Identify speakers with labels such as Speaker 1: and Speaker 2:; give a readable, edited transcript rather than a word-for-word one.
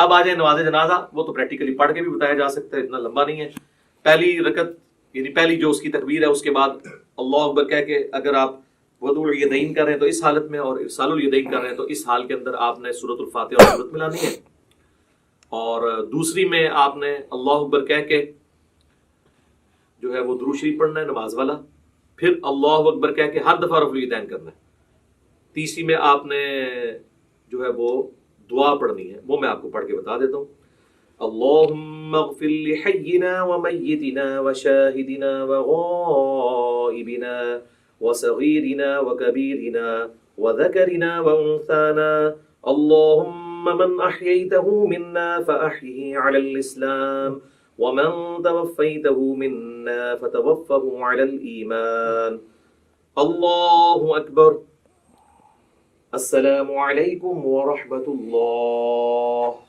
Speaker 1: اب آ جائیں نماز جنازہ، وہ تو پریکٹیکلی پڑھ کے بھی بتایا جا سکتا ہے، اتنا لمبا نہیں ہے. پہلی رکعت یعنی پہلی جو اس کی تکبیر ہے، اس کے بعد اللہ اکبر کہہ کے اگر آپ وضو الیدین کر رہے ہیں تو اس حالت میں، اور ارسال الیدین کر رہے ہیں تو اس حال کے اندر آپ نے سورۃ الفاتحہ اور سورت ملانی ہے. اور دوسری میں آپ نے اللہ اکبر کہہ کے جو ہے وہ درود شریف پڑھنا ہے نماز والا، پھر اللہ اکبر کہہ کے ہر دفعہ رفع الیدین کرنا ہے. تیسری میں آپ نے جو ہے وہ دعا پڑھنی ہے، وہ میں آپ کو پڑھ کے بتا دیتا ہوں. اللہم اغفر لحینا ومیتنا وشاہدنا وغائبنا وصغیرنا وکبیرنا وذکرنا وانثانا اللہم من احییتہ منا فاحیہ علی الاسلام ومن توفیتہ منا فتوفہ علی الایمان. اللہ اکبر. السلام علیکم ورحمۃ اللہ.